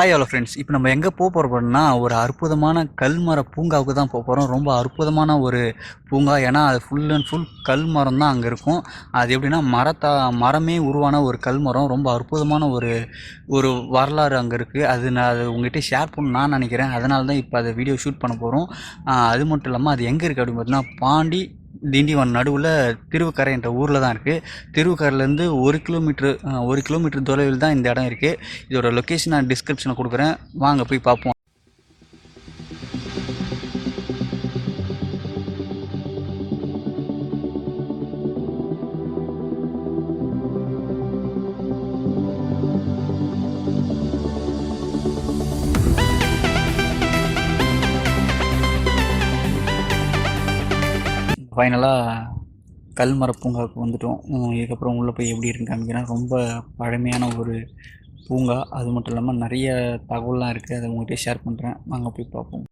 Hi hello friends. இப்போ நம்ம எங்கே போகிறோம்னா ஒரு அற்புதமான கல்மர பூங்காவுக்கு தான் போகிறோம். ரொம்ப அற்புதமான ஒரு பூங்கா. ஏன்னா அது ஃபுல் அண்ட் ஃபுல் கல் மரம் தான் அங்கே இருக்கும். அது எப்படின்னா மரமே உருவான ஒரு கல்மரம். ரொம்ப அற்புதமான ஒரு ஒரு வரலாறு அங்கே இருக்குது. நான் அது உங்கள்கிட்ட ஷேர் பண்ணணும்னு நான் நினைக்கிறேன். அதனால தான் இப்போ அதை வீடியோ ஷூட் பண்ண போகிறோம். அது மட்டும் இல்லாமல் அது எங்கே இருக்குது அப்படின்னு பார்த்தீங்கன்னா பாண்டி திண்டிவனம் நடுவில் திருவுக்கரை என்ற ஊரில் தான் இருக்குது. திருவுக்கரையிலேருந்து 1 கிலோமீட்டர் தொலைவில் தான் இந்த இடம் இருக்குது. இதோட லொக்கேஷன் நான் டிஸ்கிரிப்ஷனில் கொடுக்குறேன், வாங்க போய் பார்ப்போம். ஃபைனலாக கல்மர பூங்காவுக்கு வந்துட்டோம். இதுக்கப்புறம் உள்ளே போய் எப்படி இருக்குன்னு காமிக்கிறேன். ரொம்ப பழமையான ஒரு பூங்கா. அது மட்டும் இல்லாமல் நிறைய தகவல்லாம் இருக்குது. அதை உங்கள்கிட்ட ஷேர் பண்ணுறேன், வாங்க போய் பார்ப்போம்.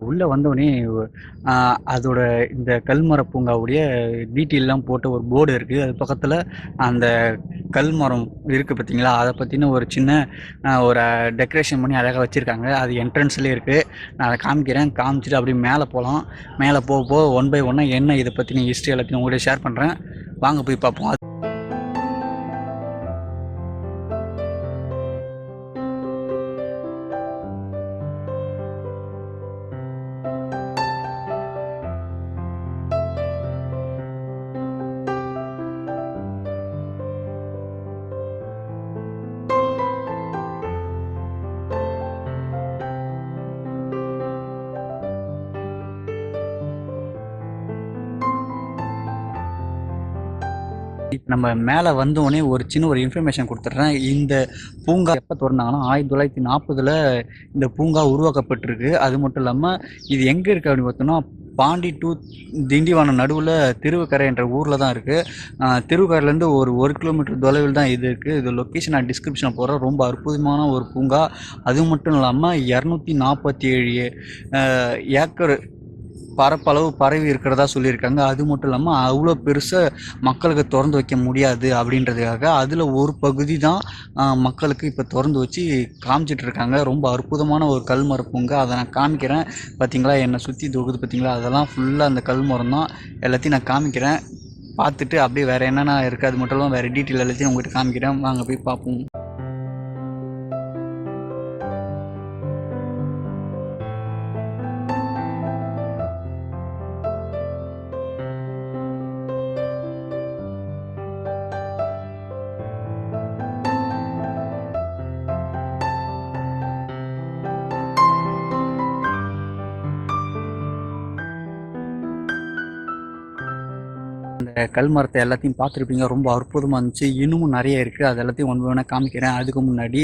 உள்ளே வந்தோடனே அதோட இந்த கல்மர பூங்காவுடைய டீட்டெயிலெலாம் போட்ட ஒரு போர்டு இருக்குது. அது பக்கத்தில் அந்த கல்மரம் இருக்குது பார்த்தீங்களா, அதை பற்றின ஒரு சின்ன ஒரு டெக்கரேஷன் பண்ணி அழகாக வச்சுருக்காங்க. அது என்ட்ரன்ஸ்லேயே இருக்குது. நான் அதை காமிக்கிறேன், காமிச்சிட்டு அப்படியே மேலே போகலாம். மேலே போக போக ஒன் பை ஒன்னாக என்ன இதை பற்றின ஹிஸ்ட்ரி எல்லாத்தையும் உங்கள்கிட்ட ஷேர் பண்ணுறேன், வாங்க போய் பார்ப்போம். நம்ம மேலே வந்தோடனே ஒரு சின்ன ஒரு இன்ஃபர்மேஷன் கொடுத்துட்றேன். இந்த பூங்கா எப்போ திறந்தாங்கன்னா 1940 இந்த பூங்கா உருவாக்கப்பட்டிருக்கு. அது மட்டும் இல்லாமல் இது எங்கே இருக்குது அப்படின்னு பார்த்தோம்னா பாண்டி டு திண்டிவனம் நடுவில் திருவுக்கரை என்ற ஊரில் தான் இருக்குது. திருவுக்கரையிலேருந்து ஒரு கிலோமீட்டர் தொலைவில் தான் இது இருக்குது. இது லொக்கேஷன் நான் டிஸ்கிரிப்ஷனில் போடுறேன். ரொம்ப அற்புதமான ஒரு பூங்கா. அது மட்டும் இல்லாமல் 247 ஏக்கர் பரப்பளவு பரவி இருக்கிறதா சொல்லியிருக்காங்க. அது மட்டும் இல்லாமல் அவ்வளோ பெருசாக மக்களுக்கு திறந்து வைக்க முடியாது அப்படின்றதுக்காக அதில் ஒரு பகுதி தான் மக்களுக்கு இப்போ திறந்து வச்சு காமிச்சிட்டு இருக்காங்க. ரொம்ப அற்புதமான ஒரு கல்மர பூங்கா. அதை நான் காமிக்கிறேன். பார்த்தீங்களா என்னை சுற்றி தொகுது பார்த்தீங்களா, அதெல்லாம் ஃபுல்லாக அந்த கல்மரம் தான். எல்லாத்தையும் நான் காமிக்கிறேன், பார்த்துட்டு அப்படியே வேறு என்னென்ன இருக்குது அது மட்டும் இல்லாமல் வேறு டீட்டெயில் எல்லாத்தையும் உங்கள்கிட்ட காமிக்கிறேன், வாங்க போய் பார்ப்போம். அந்த கல் மரத்தை எல்லாத்தையும் பார்த்துருப்பீங்க. ரொம்ப அற்புதமாக இருந்துச்சு. இன்னமும் நிறைய இருக்குது. அது எல்லாத்தையும் ஒன்று வேணால் காமிக்கிறேன். அதுக்கு முன்னாடி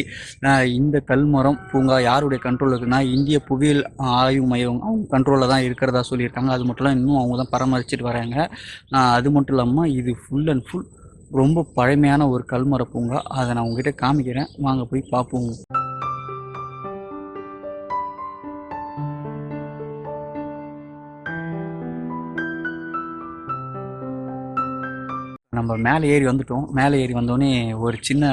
இந்த கல்மரம் பூங்கா யாருடைய கண்ட்ரோல் இருக்குன்னா இந்திய புவியியல் ஆய்வு மையம் அவங்க கண்ட்ரோலில் தான் இருக்கிறதா சொல்லியிருக்காங்க. அது மட்டும் இல்லாமல் இன்னும் அவங்க தான் பராமரிச்சுட்டு வராங்க. அது மட்டும் இல்லாமல் இது ஃபுல் அண்ட் ஃபுல் ரொம்ப பழமையான ஒரு கல்மர பூங்கா. அதை நான் உங்ககிட்ட காமிக்கிறேன், வாங்க போய் பார்ப்போம். நம்ம மேலே ஏறி வந்துட்டோம். மேலே ஏறி வந்தோடனே ஒரு சின்ன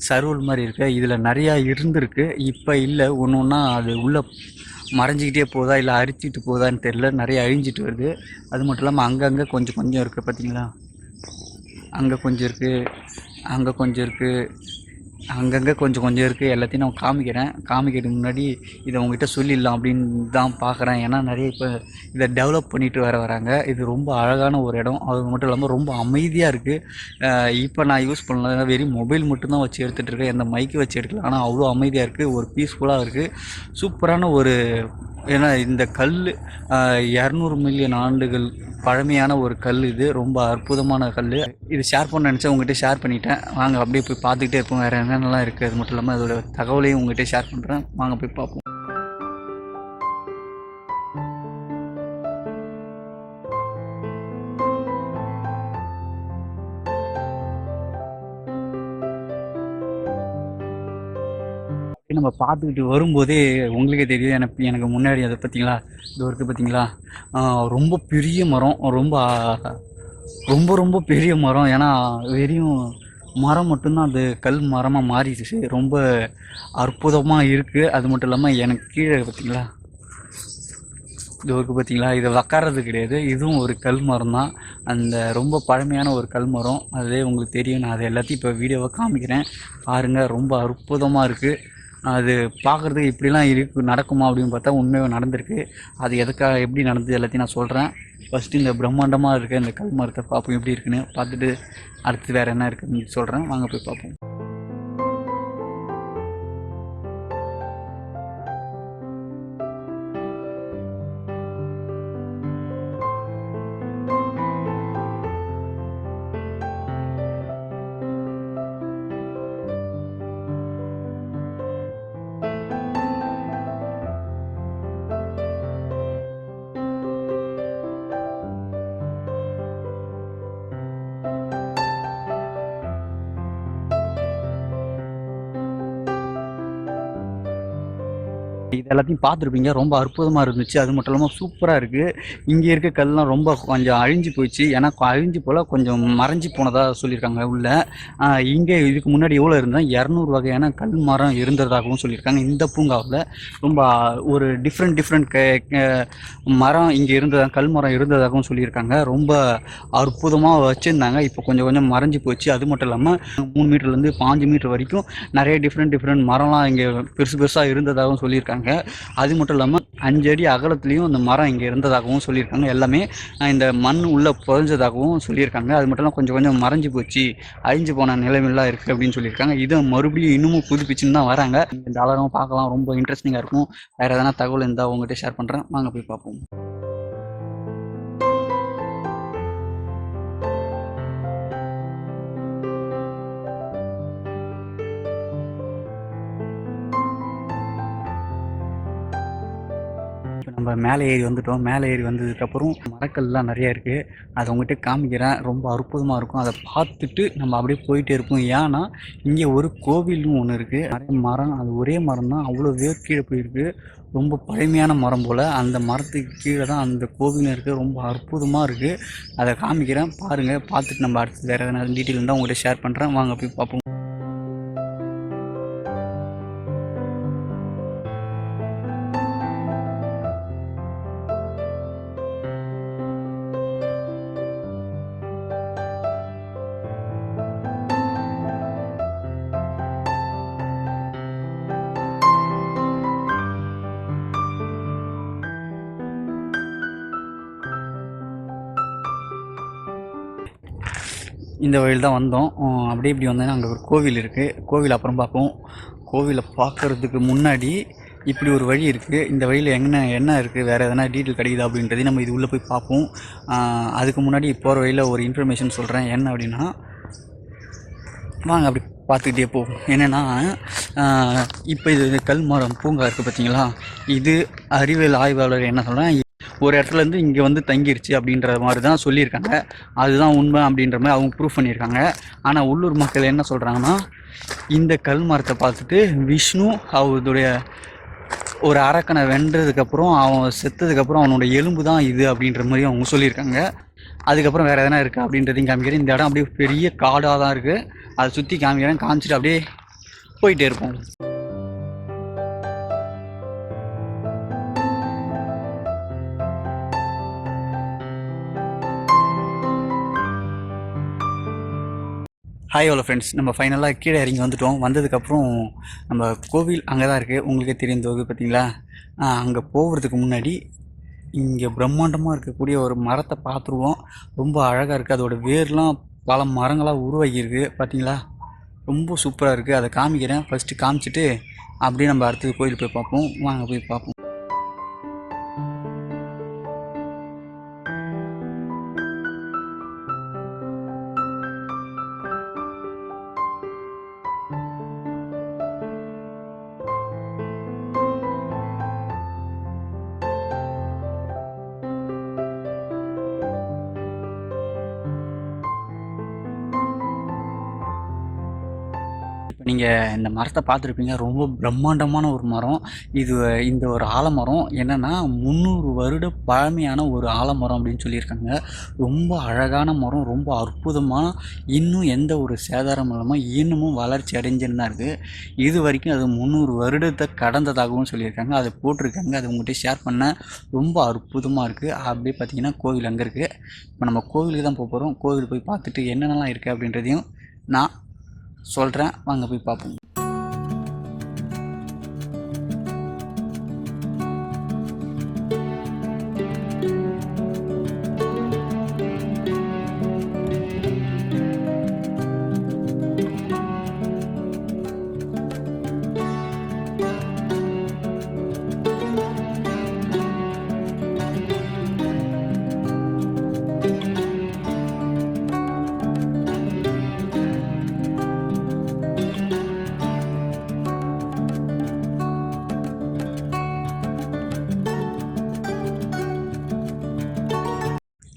சர்வல் மாதிரி இருக்கு. இதில் நிறையா இருந்திருக்கு, இப்போ இல்லை. ஒன்று ஒன்றா அது உள்ளே மறைஞ்சிக்கிட்டே போதா இல்லை அரிச்சிட்டு போதான்னு தெரில. நிறைய அழிஞ்சிட்டு வருது. அது மட்டும் இல்லாமல் அங்கங்கே கொஞ்சம் கொஞ்சம் இருக்குது பார்த்தீங்களா, அங்கே கொஞ்சம் இருக்குது, அங்கே கொஞ்சம் இருக்குது, அங்கங்கே கொஞ்சம் கொஞ்சம் இருக்குது. எல்லாத்தையும் நான் காமிக்கிறதுக்கு முன்னாடி இதை உங்ககிட்ட சொல்லிடலாம் அப்படின்னு தான் பார்க்குறேன். ஏன்னா நிறைய இப்போ இதை டெவலப் பண்ணிட்டு வராங்க. இது ரொம்ப அழகான ஒரு இடம். அது மட்டும் இல்லாமல் ரொம்ப அமைதியாக இருக்குது. இப்போ நான் யூஸ் பண்ணல, வெறும் மொபைல் மட்டும்தான் வச்சு எடுத்துகிட்டு இருக்கேன். எந்த மைக்கு வச்சு எடுக்கல. ஆனால் அவ்வளோ அமைதியாக இருக்குது, ஒரு பீஸ்ஃபுல்லாக இருக்குது. சூப்பரான ஒரு, ஏன்னா இந்த கல் 200 மில்லியன் ஆண்டுகள் பழமையான ஒரு கல். இது ரொம்ப அற்புதமான கல். இது ஷேர் பண்ண நினச்சா உங்கள்கிட்ட ஷேர் பண்ணிட்டேன். வாங்க அப்படியே போய் பார்த்துக்கிட்டே இருப்போம் வேறு என்னென்னலாம் இருக்குது. அது மட்டும் இல்லாமல் அதோட தகவலையும் உங்கள்கிட்ட ஷேர் பண்ணுறேன், வாங்க போய் பார்ப்போம். நம்ம பார்த்துக்கிட்டு வரும்போதே உங்களுக்கே தெரியும். எனக்கு எனக்கு முன்னாடி அதை பார்த்தீங்களா, இது இருக்குது பார்த்தீங்களா, ரொம்ப பெரிய மரம். ரொம்ப ரொம்ப ரொம்ப பெரிய மரம். ஏன்னா வெறும் மரம் மட்டும்தான் அது கல் மரமாக மாறிடுச்சு. ரொம்ப அற்புதமாக இருக்குது. அது மட்டும் இல்லாமல் எனக்கு கீழே பார்த்தீங்களா, இது இருக்குது பார்த்தீங்களா, இதை உக்கார்றது கிடையாது, இதுவும் ஒரு கல் மரம் தான். அந்த ரொம்ப பழமையான ஒரு கல் மரம். அதே உங்களுக்கு தெரியும். நான் அது எல்லாத்தையும் இப்போ வீடியோவை காமிக்கிறேன் பாருங்கள். ரொம்ப அற்புதமாக இருக்குது. அது பார்க்குறதுக்கு இப்படிலாம் இருக்கு நடக்குமா அப்படின்னு பார்த்தா உண்மையாக நடந்திருக்கு. அது எதுக்காக எப்படி நடந்தது எல்லாத்தையும் நான் சொல்கிறேன். ஃபஸ்ட்டு இந்த பிரம்மாண்டமாக இருக்க இந்த கல் மரத்தை பார்ப்போம் எப்படி இருக்குன்னு. பார்த்துட்டு அடுத்து வேறு என்ன இருக்குதுன்னு சொல்கிறேன். வாங்க போய் பார்ப்போம். இது எல்லாத்தையும் பார்த்துருப்பீங்க. ரொம்ப அற்புதமாக இருந்துச்சு. அது மட்டும் இல்லாமல் சூப்பராக இருக்குது. இங்கே இருக்க கல்லாம் ரொம்ப கொஞ்சம் அழிஞ்சு போயிடுச்சு. ஏன்னா அழிஞ்சு போல் கொஞ்சம் மறைஞ்சி போனதாக சொல்லியிருக்காங்க உள்ள. இங்கே இதுக்கு முன்னாடி எவ்வளோ இருந்தால் 200 வகையான கல் மரம் இருந்ததாகவும் சொல்லியிருக்காங்க. இந்த பூங்காவில் ரொம்ப ஒரு டிஃப்ரெண்ட் மரம் இங்கே இருந்ததாக, கல் மரம் இருந்ததாகவும் சொல்லியிருக்காங்க. ரொம்ப அற்புதமாக வச்சுருந்தாங்க. இப்போ கொஞ்சம் கொஞ்சம் மறைஞ்சி போச்சு. அது மட்டும் இல்லாமல் 3 மீட்டர்லேருந்து 5 மீட்டர் வரைக்கும் நிறைய டிஃப்ரெண்ட் மரம்லாம் இங்கே பெருசாக இருந்ததாகவும் சொல்லியிருக்காங்க. அது மட்டும் இல்லாமல் 5 அடி அகலத்துலேயும் அந்த மரம் இங்கே இருந்ததாகவும் சொல்லியிருக்காங்க. எல்லாமே இந்த மண் உள்ளே புதைஞ்சதாகவும் சொல்லியிருக்காங்க. அது மட்டும் இல்லாமல் கொஞ்சம் கொஞ்சம் மறைஞ்சி போச்சு, அழிஞ்சு போன நிலைமையெல்லாம் இருக்குது அப்படின்னு சொல்லியிருக்காங்க. இதை மறுபடியும் இன்னமும் புதுப்பிச்சுன்னு தான் வராங்க. இந்த அழகாகவும் பார்க்கலாம், ரொம்ப இன்ட்ரெஸ்டிங்காக இருக்கும். வேறு எதனா தகவல் இருந்தால் உங்கள்கிட்ட ஷேர் பண்ணுறேன். வாங்க போய் பார்ப்போம். இப்போ நம்ம மேலே ஏறி வந்துட்டோம். மேலே ஏறி வந்ததுக்கப்புறம் மரக்கல்லாம் நிறையா இருக்குது. அதை உங்கள்கிட்ட காமிக்கிறேன். ரொம்ப அற்புதமாக இருக்கும். அதை பார்த்துட்டு நம்ம அப்படியே போயிட்டே இருப்போம். ஏன்னா இங்கே ஒரு கோவிலும் ஒன்று இருக்குது. நிறைய மரம், அது ஒரே மரம் தான், அவ்வளோ வேர் கீழே போயிருக்கு. ரொம்ப பழமையான மரம் போல். அந்த மரத்துக்கு கீழே தான் அந்த கோவிலும் இருக்குது. ரொம்ப அற்புதமாக இருக்குது. அதை காமிக்கிறேன் பாருங்கள். பார்த்துட்டு நம்ம அடுத்து வேறு எதனா டீட்டெயில் இருந்தால் உங்கள்கிட்ட ஷேர் பண்ணுறேன். வாங்க போய் பார்ப்போம். இந்த வழியில் தான் வந்தோம். அப்படியே இப்படி வந்தோன்னா அங்கே ஒரு கோவில் இருக்குது. கோவில் அப்புறம் பார்ப்போம். கோவிலை பார்க்குறதுக்கு முன்னாடி இப்படி ஒரு வழி இருக்குது. இந்த வழியில் என்ன இருக்குது, வேறு எதனா டீட்டெயில் கிடைக்குதா அப்படின்றதையும் நம்ம இது உள்ளே போய் பார்ப்போம். அதுக்கு முன்னாடி போகிற வழியில் ஒரு இன்ஃபர்மேஷன் சொல்கிறேன். என்ன அப்படின்னா, வாங்க அப்படி பார்த்துக்கிட்டே போவோம். என்னென்னா, இப்போ இது கல் மரம் பூங்கா இருக்குது பார்த்தீங்களா, இது அறிவியல் ஆய்வாளர் என்ன சொல்கிறேன், ஒரு இடத்துலேருந்து இங்கே வந்து தங்கிருச்சு அப்படின்ற மாதிரி தான் சொல்லியிருக்காங்க. அதுதான் உண்மை அப்படின்ற மாதிரி அவங்க ப்ரூவ் பண்ணியிருக்காங்க. ஆனால் உள்ளூர் மக்கள் என்ன சொல்கிறாங்கன்னா, இந்த கல் மரத்தை பார்த்துட்டு விஷ்ணு அவருடைய ஒரு அரக்கனை வென்றதுக்கப்புறம், அவன் செத்ததுக்கப்புறம் அவனோட எலும்பு தான் இது அப்படின்ற மாதிரி அவங்க சொல்லியிருக்காங்க. அதுக்கப்புறம் வேறு எதனா இருக்குது அப்படின்றதையும் காமிக்கிறேன். இந்த இடம் அப்படியே பெரிய காடாக தான் இருக்குது. அதை சுற்றி காமிக்கிறேன். காமிச்சிட்டு அப்படியே போயிட்டே இருப்போம். ஹாய் ஹலோ ஃப்ரெண்ட்ஸ், நம்ம ஃபைனலாக கீழே இறங்கி வந்துட்டோம். வந்ததுக்கப்புறம் நம்ம கோவில் அங்கே தான் இருக்குது. உங்களுக்கே தெரியும் தோகு பார்த்தீங்களா. அங்கே போகிறதுக்கு முன்னாடி இங்கே பிரம்மாண்டமாக இருக்கக்கூடிய ஒரு மரத்தை பார்த்துருவோம். ரொம்ப அழகாக இருக்குது. அதோட வேர்லாம் பல மரங்களாக உருவாகியிருக்கு பார்த்தீங்களா. ரொம்ப சூப்பராக இருக்குது. அதை காமிக்கிறேன். ஃபஸ்ட்டு காமிச்சிட்டு அப்படியே நம்ம அடுத்தது கோயில் போய் பார்ப்போம். வாங்க போய் பார்ப்போம். இப்போ நீங்கள் இந்த மரத்தை பார்த்துருப்பீங்க. ரொம்ப பிரம்மாண்டமான ஒரு மரம். இது இந்த ஒரு ஆலமரம் என்னென்னா 300 வருட பழமையான ஒரு ஆலமரம் அப்படின்னு சொல்லியிருக்காங்க. ரொம்ப அழகான மரம், ரொம்ப அற்புதமாக, இன்னும் எந்த ஒரு சேதாரம் இல்லாமல் இன்னமும் வளர்ச்சி அடைஞ்சுன்னு தான் இருக்குது. இது வரைக்கும் அது 300 வருடத்தை கடந்ததாகவும் சொல்லியிருக்காங்க. அதை போட்டிருக்காங்க. அது உங்கள்கிட்ட ஷேர் பண்ண ரொம்ப அற்புதமாக இருக்குது. அப்படியே பார்த்தீங்கன்னா கோவில் அங்கே இருக்குது. இப்போ நம்ம கோவிலுக்கு தான் போகிறோம். கோவில் போய் பார்த்துட்டு என்னென்னலாம் இருக்குது அப்படின்றதையும் நான் சொல்கிறேன். வாங்க போய் பார்ப்போம்.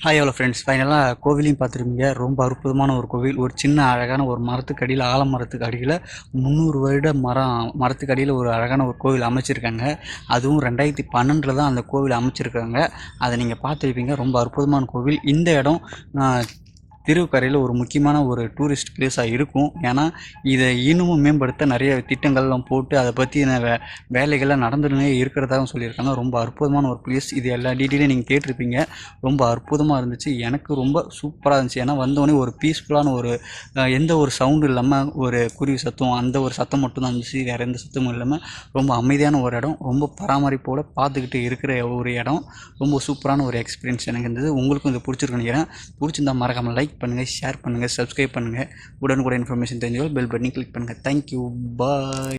ஹாய் ஹலோ ஃப்ரெண்ட்ஸ், ஃபைனலாக கோவிலையும் பார்த்துருப்பீங்க. ரொம்ப அற்புதமான ஒரு கோவில். ஒரு சின்ன அழகான ஒரு மரத்துக்கு அடியில், ஆலமரத்துக்கு அடியில் 300 வருட மரத்துக்கு அடியில் ஒரு அழகான ஒரு கோவில் அமைச்சிருக்காங்க. அதுவும் 2012 தான் அந்த கோவில் அமைச்சிருக்காங்க. அதை நீங்கள் பார்த்துருப்பீங்க. ரொம்ப அற்புதமான கோவில். இந்த இடம் திருக்கரையில் ஒரு முக்கியமான ஒரு டூரிஸ்ட் பிளேஸாக இருக்கும். ஏன்னா இதை இன்னமும் மேம்படுத்த நிறைய திட்டங்கள்லாம் போட்டு அதை பற்றின வேலைகள்லாம் நடந்துன்னே இருக்கிறதாகவும் சொல்லியிருக்காங்க. ரொம்ப அற்புதமான ஒரு பிளேஸ். இது எல்லா டீட்டெயிலையும் நீங்கள் கேட்டிருப்பீங்க. ரொம்ப அற்புதமாக இருந்துச்சு. எனக்கு ரொம்ப சூப்பராக இருந்துச்சு. ஏன்னா வந்தோடனே ஒரு பீஸ்ஃபுல்லான ஒரு எந்த ஒரு சவுண்டும் இல்லாமல், ஒரு குருவி சத்தம், அந்த ஒரு சத்தம் மட்டும்தான் இருந்துச்சு. வேறு எந்த சத்தமும் இல்லாமல் ரொம்ப அமைதியான ஒரு இடம். ரொம்ப பராமரிப்போடு பார்த்துக்கிட்டு இருக்கிற ஒரு இடம். ரொம்ப சூப்பரான ஒரு எக்ஸ்பீரியன்ஸ் எனக்கு இருந்தது. உங்களுக்கும் இது பிடிச்சிருக்குன்னு நினைக்கிறேன். பிடிச்சிருந்தா மறக்காமல் லைக் பண்ணுங்கள், ஷேர் பண்ணுங்கள், சப்ஸ்கிரைப் பண்ணுங்கள். உடனுக்குடன் இன்ஃபர்மேஷன் தெரிஞ்சுக்கொள்ள பெல் பட்டனை கிளிக் பண்ணுங்கள். தேங்க்யூ, பாய்.